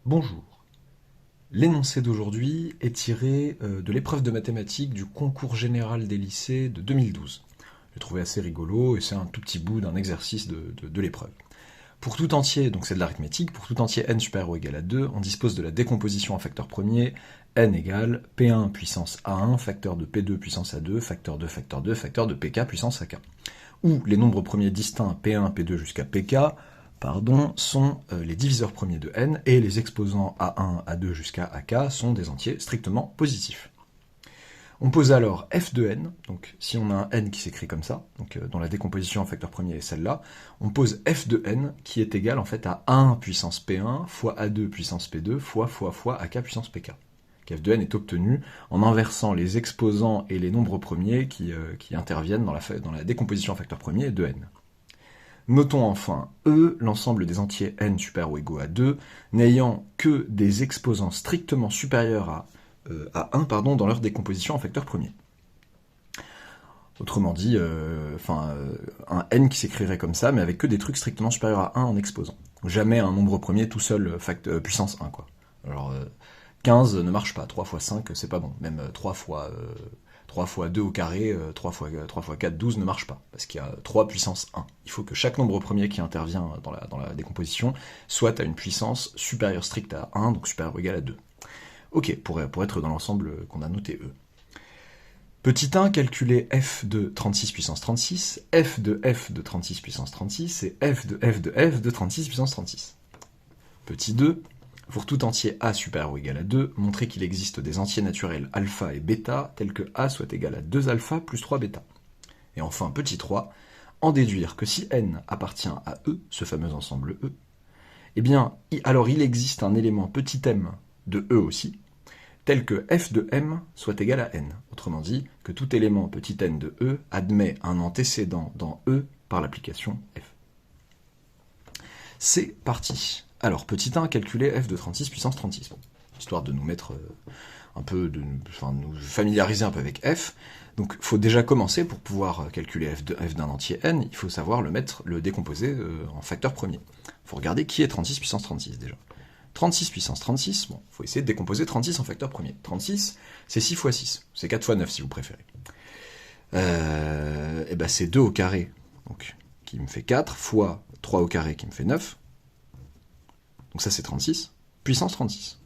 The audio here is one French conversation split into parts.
Bonjour. L'énoncé d'aujourd'hui est tiré de l'épreuve de mathématiques du concours général des lycées de 2012. J'ai trouvé assez rigolo et c'est un tout petit bout d'un exercice de l'épreuve. Pour tout entier, donc c'est de l'arithmétique, pour tout entier n supérieur ou égal à 2, on dispose de la décomposition en facteur premier, n égale P1 puissance A1, facteur de P2 puissance A2, facteur de facteur 2, facteur de Pk puissance AK. Où les nombres premiers distincts P1, P2 jusqu'à Pk sont les diviseurs premiers de n, et les exposants A1, A2 jusqu'à AK sont des entiers strictement positifs. On pose alors f de n, donc si on a un n qui s'écrit comme ça, donc dont la décomposition en facteur premier est celle-là, on pose f de n qui est égal en fait à 1 puissance P1 fois A2 puissance P2 fois AK puissance Pk. Donc f de n est obtenu en inversant les exposants et les nombres premiers qui interviennent dans la décomposition en facteur premier de n. Notons enfin E, l'ensemble des entiers n supérieurs ou égaux à 2, n'ayant que des exposants strictement supérieurs à 1 dans leur décomposition en facteur premier. Autrement dit, un n qui s'écrirait comme ça, mais avec que des trucs strictement supérieurs à 1 en exposant. Jamais un nombre premier tout seul puissance 1, quoi. Alors, 15 ne marche pas, 3 fois 5, c'est pas bon. Même 3 fois 2 au carré, 3 fois 4, 12 ne marche pas, parce qu'il y a 3 puissance 1. Il faut que chaque nombre premier qui intervient dans la décomposition soit à une puissance supérieure stricte à 1, donc supérieure ou égale à 2. Ok, pour être dans l'ensemble qu'on a noté E. Petit 1, calculer f de 36 puissance 36, f de 36 puissance 36, et f de 36 puissance 36. Petit 2, pour tout entier a supérieur ou égal à 2, montrer qu'il existe des entiers naturels alpha et bêta tels que a soit égal à 2 alpha plus 3 bêta. Et enfin, petit 3, en déduire que si n appartient à E, ce fameux ensemble E, eh bien, alors il existe un élément petit m de E aussi, tel que f de m soit égal à n. Autrement dit, que tout élément petit n de E admet un antécédent dans E par l'application f. C'est parti. Alors, petit 1, calculer f de 36 puissance 36. Bon, histoire de nous mettre nous familiariser un peu avec f. Donc, il faut déjà commencer, pour pouvoir calculer f d'un entier n, il faut savoir le décomposer en facteur premier. Il faut regarder qui est 36 puissance 36 déjà. 36 puissance 36, bon, il faut essayer de décomposer 36 en facteur premier. 36, c'est 6 fois 6, c'est 4 fois 9 si vous préférez. Et ben c'est 2 au carré, donc, qui me fait 4, fois 3 au carré qui me fait 9. Donc ça c'est 36, puissance 36.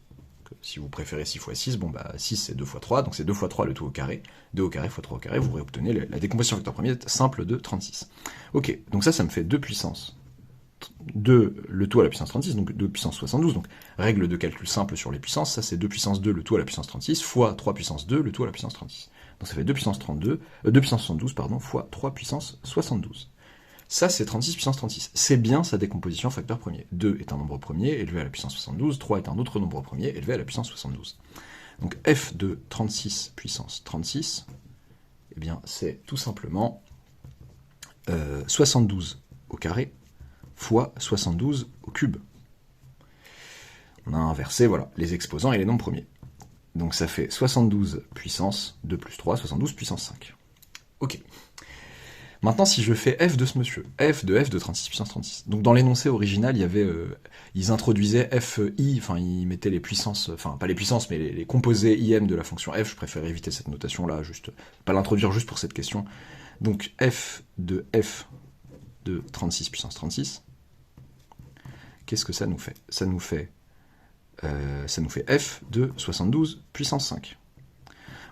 Donc, si vous préférez 6 fois 6, bon bah 6 c'est 2 fois 3, donc c'est 2 fois 3 le tout au carré. 2 au carré fois 3 au carré, vous obtenez la décomposition en facteur premier simple de 36. Ok, donc ça me fait 2 puissance 2 le tout à la puissance 36, donc 2 puissance 72, donc règle de calcul simple sur les puissances, ça c'est 2 puissance 2 le tout à la puissance 36, fois 3 puissance 2 le tout à la puissance 36. Donc ça fait 2 puissance 72, fois 3 puissance 72. Ça c'est 36 puissance 36, c'est bien sa décomposition facteur premier. 2 est un nombre premier élevé à la puissance 72, 3 est un autre nombre premier élevé à la puissance 72. Donc f de 36 puissance 36, eh bien c'est tout simplement 72 au carré, fois 72 au cube. On a inversé, voilà, les exposants et les nombres premiers. Donc ça fait 72 puissance 2 plus 3, 72 puissance 5. Ok. Maintenant, si je fais f de ce monsieur, f de 36 puissance 36. Donc dans l'énoncé original, il y avait, ils introduisaient fi, enfin ils mettaient les puissances, enfin pas les puissances, mais les composés im de la fonction f. Je préfère éviter cette notation-là, juste pas l'introduire juste pour cette question. Donc f de 36 puissance 36. Qu'est-ce que ça nous fait ? Ça nous fait f de 72 puissance 5.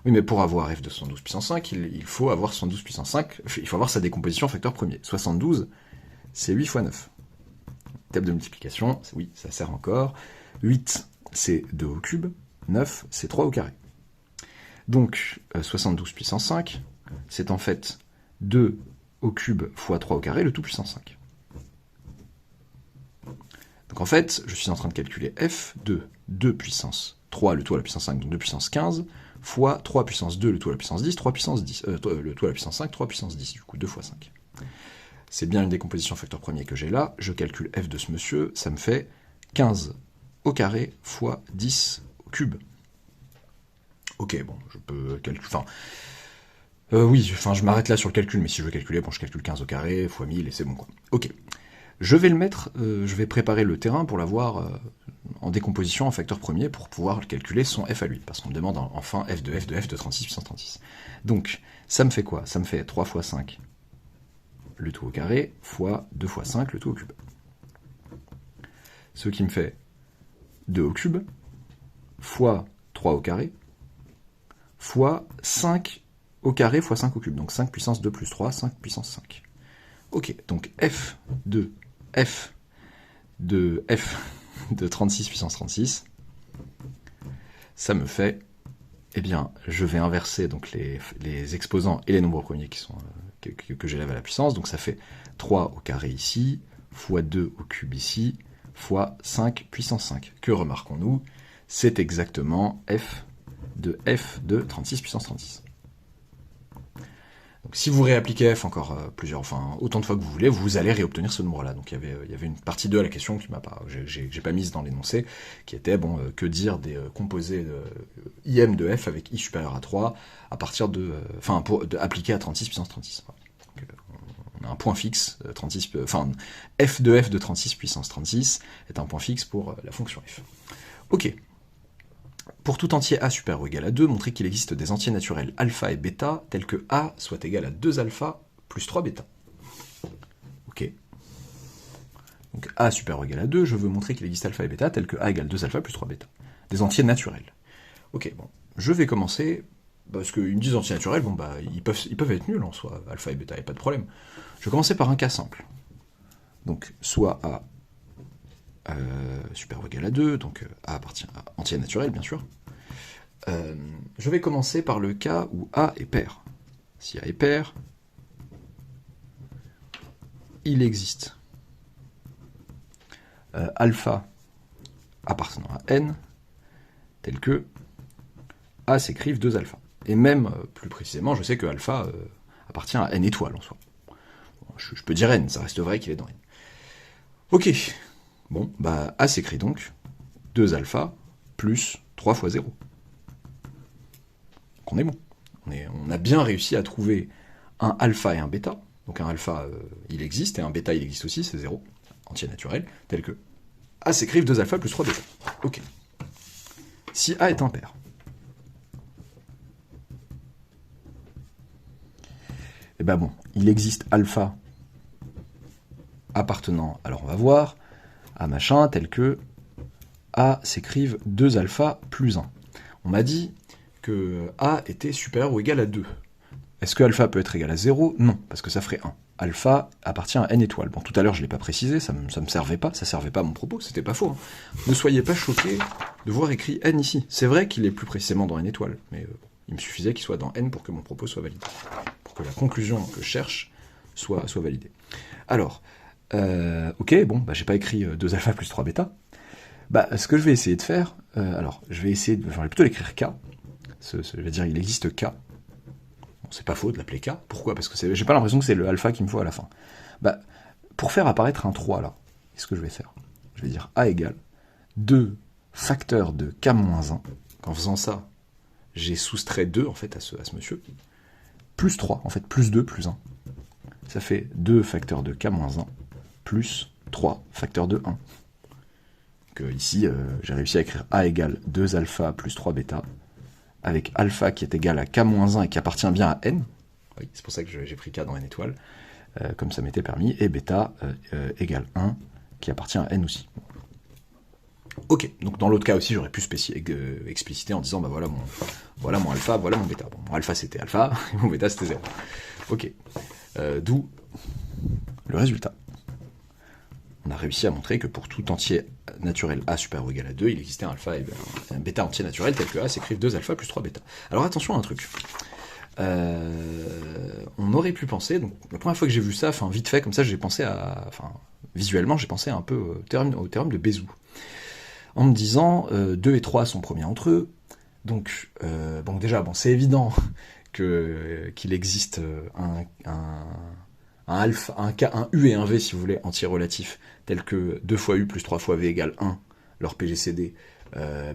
Oui, mais pour avoir f de 72 puissance 5, il faut avoir 72 puissance 5, il faut avoir sa décomposition en facteur premier. 72, c'est 8 fois 9. Table de multiplication, oui, ça sert encore. 8, c'est 2 au cube. 9, c'est 3 au carré. Donc, 72 puissance 5, c'est en fait 2 au cube fois 3 au carré, le tout puissance 5. Donc en fait, je suis en train de calculer f de 2 puissance 3, le tout à la puissance 5, donc 2 puissance 15, fois 3 puissance 2, le tout à la puissance 10, 3 puissance 10, le tout à la puissance 5, 3 puissance 10, du coup 2 fois 5. C'est bien une décomposition facteur premier que j'ai là, je calcule f de ce monsieur, ça me fait 15 au carré fois 10 au cube. Ok, bon, je peux calculer, je m'arrête là sur le calcul, mais si je veux calculer, bon, je calcule 15 au carré, fois 1000, et c'est bon, quoi. Ok. Je vais le mettre, je vais préparer le terrain pour l'avoir en décomposition en facteur premier pour pouvoir calculer son f à lui, parce qu'on me demande enfin f de 36 puissance 36. Donc, ça me fait quoi? Ça me fait 3 fois 5 le tout au carré, fois 2 fois 5 le tout au cube. Ce qui me fait 2 au cube, fois 3 au carré, fois 5 au carré fois 5 au cube. Donc 5 puissance 2 plus 3, 5 puissance 5. Ok, donc f de 36 puissance 36, ça me fait, eh bien, je vais inverser donc les exposants et les nombres premiers qui sont, que j'élève à la puissance, donc ça fait 3 au carré ici, fois 2 au cube ici, fois 5 puissance 5. Que remarquons-nous? C'est exactement f de 36 puissance 36. Donc si vous réappliquez f encore autant de fois que vous voulez, vous allez réobtenir ce nombre-là. Donc il y avait une partie 2 à la question qui j'ai pas mise dans l'énoncé, qui était, que dire des composés im de f avec i supérieur à 3 à partir appliqué à 36 puissance 36. Donc, on a un point fixe, f de 36 puissance 36 est un point fixe pour la fonction f. Ok. Pour tout entier a supérieur ou égal à 2, montrer qu'il existe des entiers naturels alpha et bêta tels que a soit égal à 2 alpha plus 3 bêta. Ok. Donc a supérieur ou égal à 2, je veux montrer qu'il existe alpha et bêta tels que a égale 2 alpha plus 3 bêta. Des entiers naturels. Ok, bon. Je vais commencer, parce qu'ils me disent entiers naturels, ils peuvent être nuls en soi, alpha et bêta, il n'y a pas de problème. Je vais commencer par un cas simple. Donc soit a supérieur ou égal à 2, donc A appartient à entier naturel, bien sûr. Je vais commencer par le cas où A est pair. Si A est pair, il existe alpha appartenant à n, tel que A s'écrive 2 alpha. Et même, plus précisément, je sais que alpha appartient à n étoiles en soi. Bon, je peux dire n, ça reste vrai qu'il est dans n. Ok. Bon, A s'écrit donc 2 alpha plus 3 fois 0. Donc on est bon. On a bien réussi à trouver un alpha et un bêta. Donc un alpha, il existe, et un bêta, il existe aussi, c'est 0, entier naturel, tel que A s'écrive 2 alpha plus 3 bêta. Ok. Si A est impair, eh ben il existe alpha appartenant, alors on va voir, à machin, tel que A s'écrive 2 alpha plus 1. On m'a dit que A était supérieur ou égal à 2. Est-ce que alpha peut être égal à 0? Non, parce que ça ferait 1. Alpha appartient à n étoiles. Bon, tout à l'heure, je ne l'ai pas précisé, ça me servait pas, ça servait pas à mon propos, c'était pas faux. Hein. Ne soyez pas choqués de voir écrit n ici. C'est vrai qu'il est plus précisément dans n étoiles, mais il me suffisait qu'il soit dans n pour que mon propos soit validé. Pour que la conclusion que je cherche soit validée. Alors, ok, j'ai pas écrit 2 alpha plus 3 bêta. Ce que je vais essayer de faire, je vais plutôt l'écrire K. Je vais dire, il existe K. Bon, c'est pas faux de l'appeler K. Pourquoi? Parce que j'ai pas l'impression que c'est le alpha qu'il me faut à la fin. Pour faire apparaître un 3 là, qu'est-ce que je vais faire? Je vais dire A égale 2 facteurs de K-1. En faisant ça, j'ai soustrait 2 en fait à ce monsieur. Plus 3, en fait, plus 2, plus 1. Ça fait 2 facteurs de K-1 plus 3 facteurs de 1. Donc ici, j'ai réussi à écrire A égale 2 alpha plus 3 bêta, avec alpha qui est égal à K-1 et qui appartient bien à n. Oui, c'est pour ça que j'ai pris K dans n étoile, comme ça m'était permis, et bêta égale 1, qui appartient à n aussi. Ok, donc dans l'autre cas aussi, j'aurais pu expliciter en disant, voilà mon alpha, voilà mon bêta. Bon, mon alpha c'était alpha, et mon bêta c'était 0. Ok, d'où le résultat. On a réussi à montrer que pour tout entier naturel A supérieur ou égal à 2, il existait un alpha et un bêta entier naturel tel que A s'écrive 2 alpha plus 3 bêta. Alors attention à un truc. On aurait pu penser, donc la première fois que j'ai vu ça, vite fait comme ça, visuellement j'ai pensé un peu au théorème de Bézout. En me disant, 2 et 3 sont premiers entre eux, donc déjà, c'est évident qu'il existe un U et un V, si vous voulez, entiers relatifs, tels que 2 fois U plus 3 fois V égale 1, leur PGCD,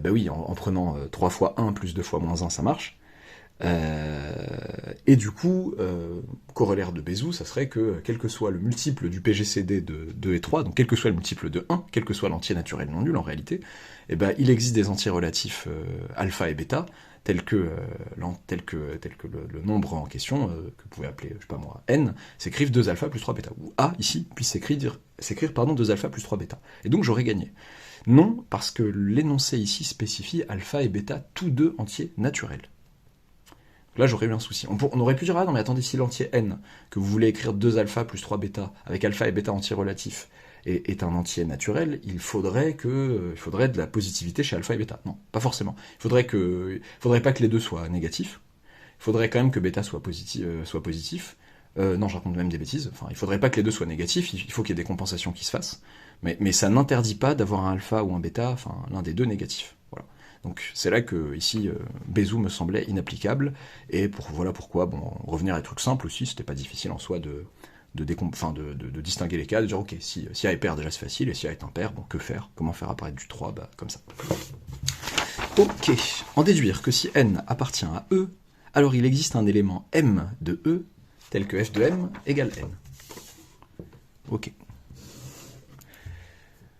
oui, en prenant 3 fois 1 plus 2 fois moins 1, ça marche. Et du coup, corollaire de Bézout, ça serait que quel que soit le multiple du PGCD de 2 et 3, donc quel que soit le multiple de 1, quel que soit l'entier naturel non nul en réalité, eh ben, il existe des entiers relatifs alpha et bêta, tels que le nombre en question, que vous pouvez appeler, je sais pas moi, n, s'écrivent 2 alpha plus 3 bêta, ou a, ici, puisse s'écrire 2 alpha plus 3 bêta. Et donc j'aurais gagné. Non, parce que l'énoncé ici spécifie alpha et bêta, tous deux entiers naturels. Là, j'aurais eu un souci. On aurait pu dire, ah non, mais attendez, si l'entier n, que vous voulez écrire 2 alpha plus 3 bêta, avec alpha et bêta entiers relatifs, est un entier naturel, il faudrait de la positivité chez alpha et bêta. Non, pas forcément. Il faudrait pas que les deux soient négatifs. Il faudrait quand même que bêta soit positif. Non, je raconte même des bêtises. Enfin, il faudrait pas que les deux soient négatifs. Il faut qu'il y ait des compensations qui se fassent. Mais ça n'interdit pas d'avoir un alpha ou un bêta, enfin, l'un des deux négatif. Voilà. Donc c'est là que, ici, Bézout me semblait inapplicable, et voilà pourquoi, bon, revenir à des trucs simples aussi, c'était pas difficile en soi de distinguer les cas, de dire ok, si A est pair déjà c'est facile, et si A est impair, bon, que faire? Comment faire apparaître du 3? Bah comme ça. Ok, en déduire que si n appartient à E, alors il existe un élément M de E, tel que f de m égale n. Ok.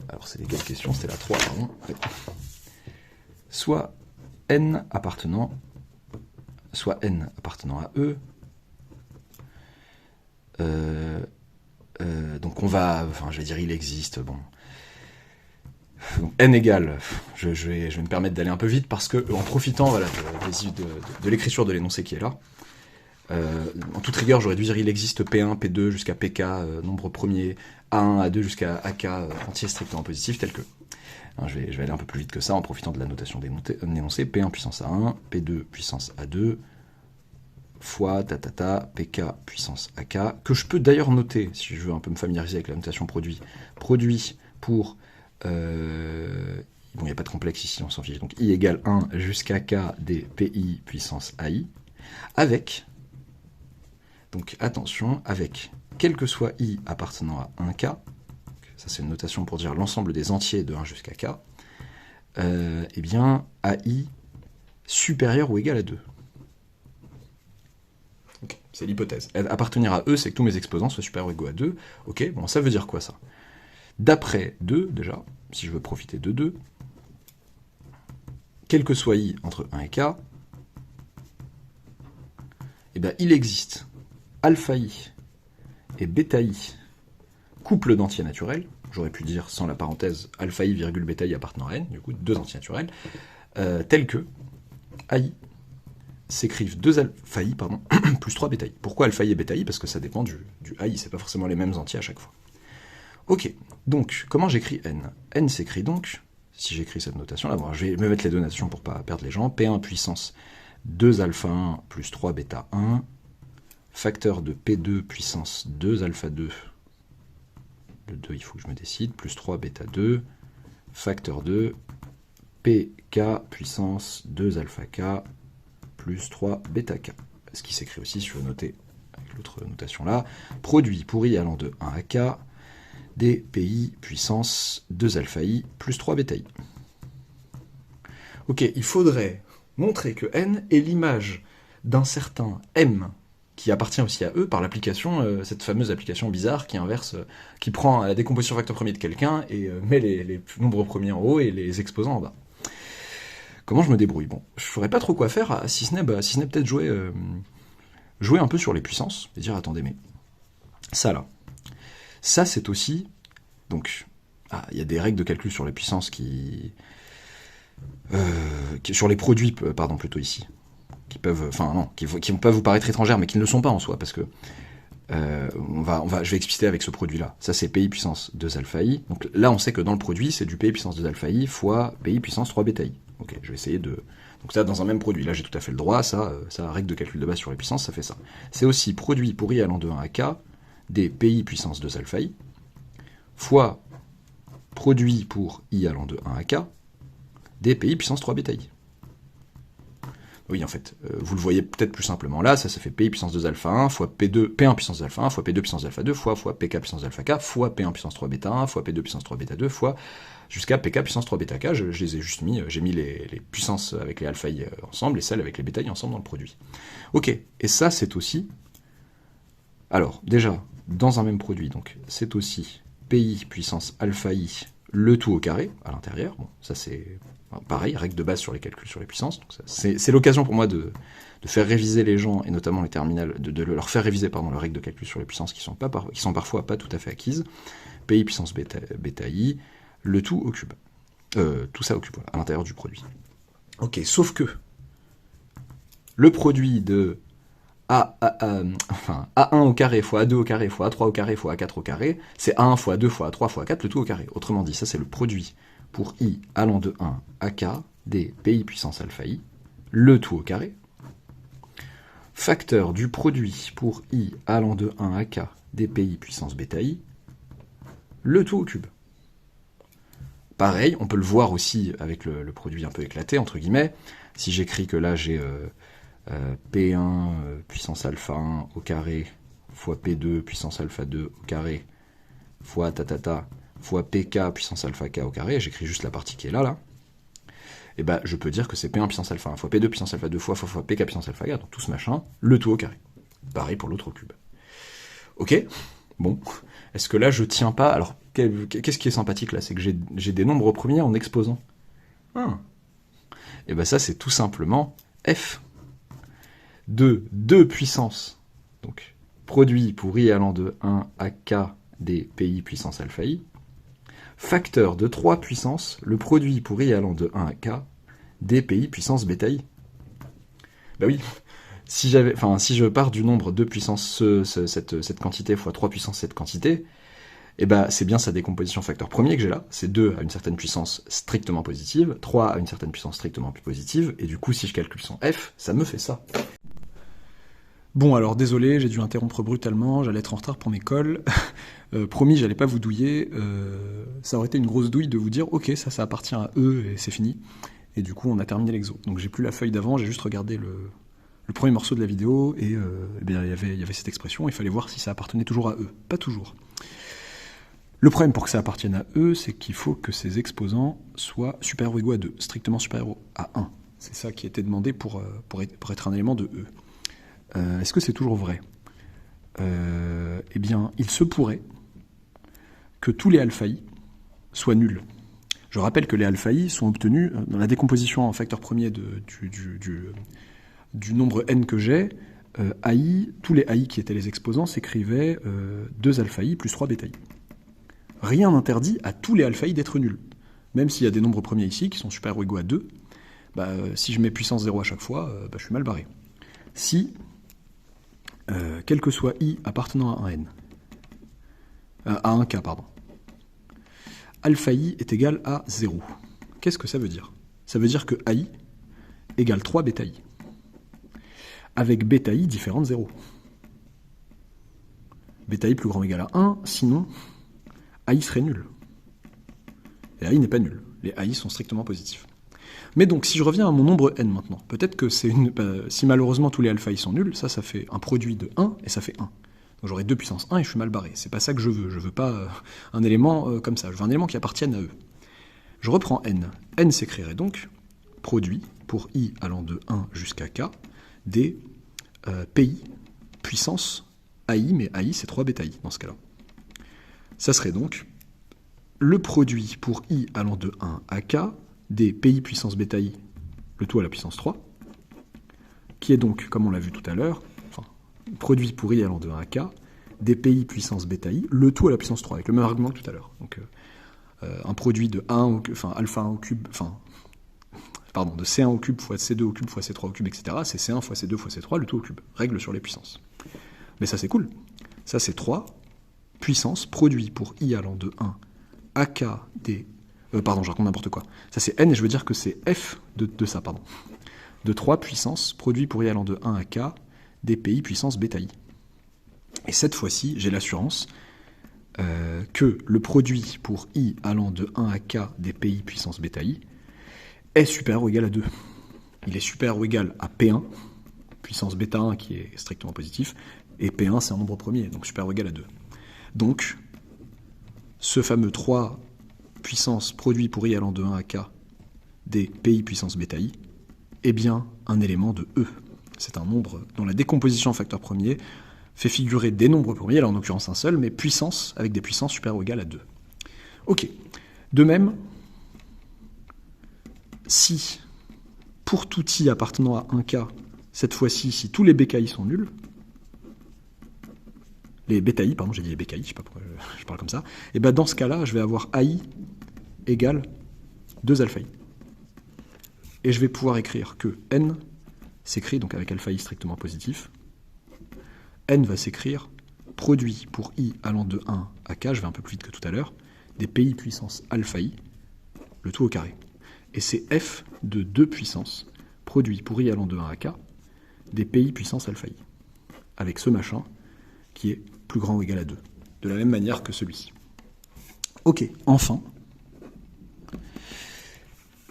Alors c'était quelle question? C'était la 3, pardon. Ouais. Soit n appartenant à E. Donc on va, enfin je vais dire il existe, bon. Donc, n égale, je vais me permettre d'aller un peu vite parce que en profitant voilà, de l'écriture de l'énoncé qui est là, en toute rigueur j'aurais dû dire il existe P1, P2 jusqu'à PK, nombre premier, A1, A2 jusqu'à AK, entier strictement positif tel que. Hein, je vais aller un peu plus vite que ça en profitant de la notation d'énoncé, P1 puissance A1, P2 puissance A2, fois PK puissance AK, que je peux d'ailleurs noter, si je veux un peu me familiariser avec la notation produit pour... bon, il n'y a pas de complexe ici, on s'en fiche, donc I égale 1 jusqu'à K des PI puissance AI, avec, donc attention, avec quel que soit I appartenant à 1K, ça c'est une notation pour dire l'ensemble des entiers de 1 jusqu'à K, eh bien AI supérieur ou égal à 2. Okay, c'est l'hypothèse. Appartenir à E, c'est que tous mes exposants soient supérieurs ou égaux à 2. Ok, bon, ça veut dire quoi ça? D'après 2, déjà, si je veux profiter de 2, quel que soit I entre 1 et K, eh bien, il existe alpha I et bêta I, couple d'entiers naturels, j'aurais pu dire sans la parenthèse alpha I virgule bêta I appartenant à N, du coup deux entiers naturels, tels que AI s'écrivent 2 alpha I, pardon, plus 3 bêta I. Pourquoi alpha I et bêta I? Parce que ça dépend du AI, c'est pas forcément les mêmes entiers à chaque fois. Ok, donc comment j'écris N? N s'écrit donc, si j'écris cette notation-là, bon, je vais me mettre les deux notations pour pas perdre les gens, P1 puissance 2 alpha 1 plus 3 bêta 1, facteur de P2 puissance 2 alpha 2, le 2 il faut que je me décide, plus 3 bêta 2, facteur de PK puissance 2 alpha K plus 3 bêta K. Ce qui s'écrit aussi, si je veux noter avec l'autre notation là, produit pour I allant de 1 à K, des PI puissance 2 alpha I plus 3 bêta I. Ok, il faudrait montrer que N est l'image d'un certain M qui appartient aussi à E par l'application, cette fameuse application bizarre qui inverse, qui prend la décomposition facteur premier de quelqu'un et met les nombres premiers en haut et les exposants en bas. Comment je me débrouille? Bon, je ne saurais pas trop quoi faire, si ce n'est peut-être jouer un peu sur les puissances, et dire attendez, mais ça là, ça c'est aussi, donc, il y a des règles de calcul sur les puissances sur les produits, pardon, plutôt ici, qui peuvent vous paraître étrangères, mais qui ne le sont pas en soi, parce que je vais expliciter avec ce produit-là. Ça, c'est PI puissance 2 alpha I. Donc là, on sait que dans le produit, c'est du PI puissance 2 alpha I fois PI puissance 3 bêta I. Ok, je vais essayer de... Donc ça, dans un même produit. Là, j'ai tout à fait le droit. Ça, règle de calcul de base sur les puissances, ça fait ça. C'est aussi produit pour I allant de 1 à K des PI puissance 2 alpha I fois produit pour I allant de 1 à K des PI puissance 3 bêta I. Oui, en fait, vous le voyez peut-être plus simplement là, ça fait PI puissance 2 alpha 1 fois P1 puissance alpha 1 fois P2 puissance alpha 2 fois PK puissance alpha K fois P1 puissance 3 bêta 1 fois P2 puissance 3 bêta 2 fois jusqu'à PK puissance 3 bêta K. Je les ai juste mis, j'ai mis les puissances avec les alpha I ensemble et celles avec les bêta I ensemble dans le produit. Ok, et ça c'est aussi... Alors, déjà, dans un même produit, donc c'est aussi PI puissance alpha I, le tout au carré, à l'intérieur. Bon, ça c'est pareil, règle de base sur les calculs sur les puissances. C'est l'occasion pour moi de faire réviser les gens, et notamment les terminales, de leur faire réviser leurs règles de calcul sur les puissances qui sont parfois pas tout à fait acquises. PI puissance bêta I, le tout au cube. Tout ça au cube, voilà, à l'intérieur du produit. Ok, sauf que le produit de A1 au carré fois A2 au carré fois A3 au carré fois A4 au carré, c'est A1 fois A2 fois A3 fois A4, le tout au carré. Autrement dit, ça c'est le produit pour I allant de 1 à K des PI puissance alpha I, le tout au carré, facteur du produit pour I allant de 1 à K des PI puissance bêta I, le tout au cube. Pareil, on peut le voir aussi avec le produit un peu éclaté, entre guillemets. Si j'écris que là j'ai P1 puissance alpha 1 au carré fois P2 puissance alpha 2 au carré fois fois PK puissance alpha K au carré, j'écris juste la partie qui est là, et ben je peux dire que c'est P1 puissance alpha 1 fois P2 puissance alpha 2 fois PK puissance alpha K, donc tout ce machin, le tout au carré. Pareil pour l'autre au cube. Ok, bon, est-ce que là je tiens pas... Alors, qu'est-ce qui est sympathique là, c'est que j'ai des nombres premiers en exposant. Et ben ça c'est tout simplement F de 2 puissance, donc produit pour I allant de 1 à K des PI puissance alpha I, facteur de 3 puissance, le produit pour I allant de 1 à K des PI puissance bêta I. Bah oui, si je pars du nombre 2 puissance cette quantité fois 3 puissance cette quantité, et ben c'est bien sa décomposition facteur premier que j'ai là, c'est 2 à une certaine puissance strictement positive, 3 à une certaine puissance strictement plus positive, et du coup si je calcule son F, ça me fait ça. Bon, alors désolé, j'ai dû interrompre brutalement, j'allais être en retard pour mes cols. Promis, j'allais pas vous douiller. Ça aurait été une grosse douille de vous dire, ok, ça appartient à eux et c'est fini. Et du coup, on a terminé l'exo. Donc j'ai plus la feuille d'avant, j'ai juste regardé le premier morceau de la vidéo et bien, il y avait cette expression, il fallait voir si ça appartenait toujours à eux. Pas toujours. Le problème pour que ça appartienne à eux, c'est qu'il faut que ces exposants soient supérieurs ou égaux à 2, strictement supérieurs à 1. C'est ça qui était demandé pour être un élément de E. Est-ce que c'est toujours vrai ? Eh bien, il se pourrait que tous les alpha I soient nuls. Je rappelle que les alpha I sont obtenus dans la décomposition en facteur premier du nombre n que j'ai. AI, tous les AI qui étaient les exposants s'écrivaient 2 alpha I plus 3 bêta I. Rien n'interdit à tous les alpha I d'être nuls. Même s'il y a des nombres premiers ici qui sont supérieurs ou égaux à 2, si je mets puissance 0 à chaque fois, je suis mal barré. Si quel que soit I appartenant à un n, à un k, pardon, alpha I est égal à 0. Qu'est-ce que ça veut dire ? Ça veut dire que AI égale 3 bêta I, avec bêta I différent de 0. Bêta I plus grand ou égal à 1, sinon AI serait nul. Et AI n'est pas nul. Les AI sont strictement positifs. Mais donc, si je reviens à mon nombre n maintenant, peut-être que si malheureusement tous les alpha I sont nuls, ça fait un produit de 1 et ça fait 1. Donc j'aurai 2 puissance 1 et je suis mal barré. C'est pas ça que je veux. Je veux pas un élément comme ça. Je veux un élément qui appartienne à eux. Je reprends n. N s'écrirait donc produit pour I allant de 1 jusqu'à K des PI puissance AI, mais AI c'est 3 bêta I dans ce cas-là. Ça serait donc le produit pour I allant de 1 à K des PI puissance bêta I, le tout à la puissance 3, qui est donc, comme on l'a vu tout à l'heure, produit pour I allant de 1 à K, des PI puissance bêta I, le tout à la puissance 3, avec le même argument que tout à l'heure. Donc, un produit de alpha 1 au cube, de C1 au cube fois C2 au cube fois C3 au cube, etc., c'est C1 fois C2 fois C3, le tout au cube. Règle sur les puissances. Mais ça, c'est cool. Ça, c'est 3 puissance produit pour I allant de 1 à K des... je raconte n'importe quoi. Ça, c'est N, et je veux dire que c'est F de ça, pardon. De 3 puissance produit pour I allant de 1 à K des PI puissance bêta I. Et cette fois-ci, j'ai l'assurance que le produit pour I allant de 1 à K des PI puissance bêta I est supérieur ou égal à 2. il est supérieur ou égal à P1, puissance bêta 1 qui est strictement positif, et P1 c'est un nombre premier, donc supérieur ou égal à 2. Donc, ce fameux 3 puissance produit pour i allant de 1 à k des pi puissance bêta i est bien un élément de E. C'est un nombre dont la décomposition en facteur premier fait figurer des nombres premiers, là en l'occurrence un seul, mais puissance avec des puissances supérieures ou égales à 2. Ok. De même, si pour tout i appartenant à 1k, cette fois-ci, si tous les bki sont nuls, les bêta-i, pardon, j'ai dit les bki, je sais pas pourquoi je parle comme ça, et bien dans ce cas-là, je vais avoir ai égale 2 alpha i. Et je vais pouvoir écrire que n s'écrit, donc avec alpha i strictement positif, n va s'écrire produit pour i allant de 1 à k, je vais un peu plus vite que tout à l'heure, des pi puissance alpha i, le tout au carré. Et c'est f de 2 puissance produit pour i allant de 1 à k, des pi puissance alpha i, avec ce machin qui est plus grand ou égal à 2, de la même manière que celui-ci. Ok, enfin.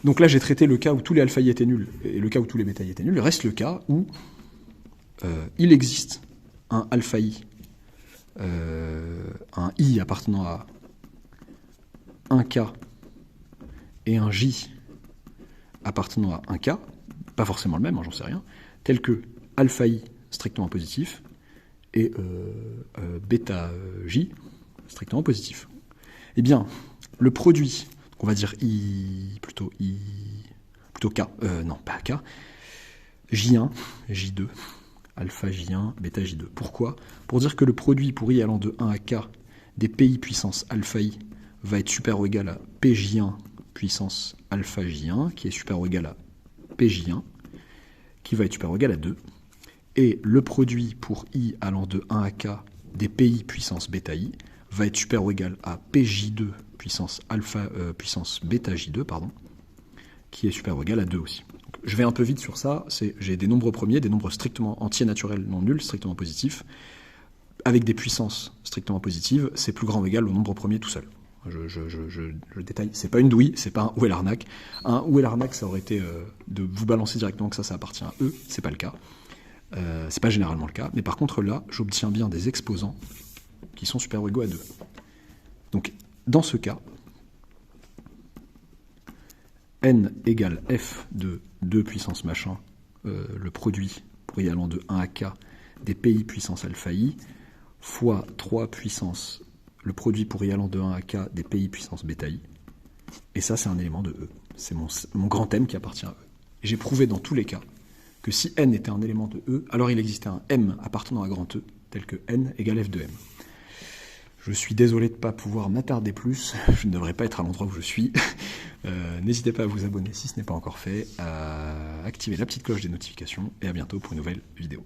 Donc là, j'ai traité le cas où tous les alpha i étaient nuls et le cas où tous les bêta i étaient nuls. Il reste le cas où il existe un alpha i, un i appartenant à 1k et un j appartenant à 1k, pas forcément le même, hein, j'en sais rien, tel que alpha i strictement positif et bêta j strictement positif. Eh bien, le produit, on va dire plutôt k, non pas k, j1, j2, alpha j1, bêta j2. Pourquoi? Pour dire que le produit pour i allant de 1 à k des pi puissance alpha i va être supérieur ou égal à pj1 puissance alpha j1, qui est supérieur ou égal à pj1, qui va être supérieur ou égal à 2. Et le produit pour i allant de 1 à k des pi puissance bêta i va être supérieur ou égal à pj2 puissance alpha puissance bêta j2, pardon, qui est supérieur ou égal à 2 aussi. Donc, je vais un peu vite sur ça, j'ai des nombres premiers, des nombres strictement entiers naturels non nuls, strictement positifs, avec des puissances strictement positives, c'est plus grand ou égal au nombre premier tout seul. Je détaille, c'est pas une douille, c'est pas un où est l'arnaque. Un où est l'arnaque, ça aurait été de vous balancer directement que ça appartient à E, c'est pas le cas. C'est pas généralement le cas, mais par contre là, j'obtiens bien des exposants qui sont supérieurs ou égaux à 2. Donc, dans ce cas, n égale f de 2 puissance machin, le produit pour i allant de 1 à k des pi puissance alpha i, fois 3 puissance le produit pour i allant de 1 à k des pi puissance bêta i, et ça c'est un élément de E. C'est mon grand M qui appartient à E. Et j'ai prouvé dans tous les cas que si n était un élément de E, alors il existait un M appartenant à grand E, tel que n égale f de m. Je suis désolé de ne pas pouvoir m'attarder plus, je ne devrais pas être à l'endroit où je suis. N'hésitez pas à vous abonner si ce n'est pas encore fait, à activer la petite cloche des notifications, et à bientôt pour une nouvelle vidéo.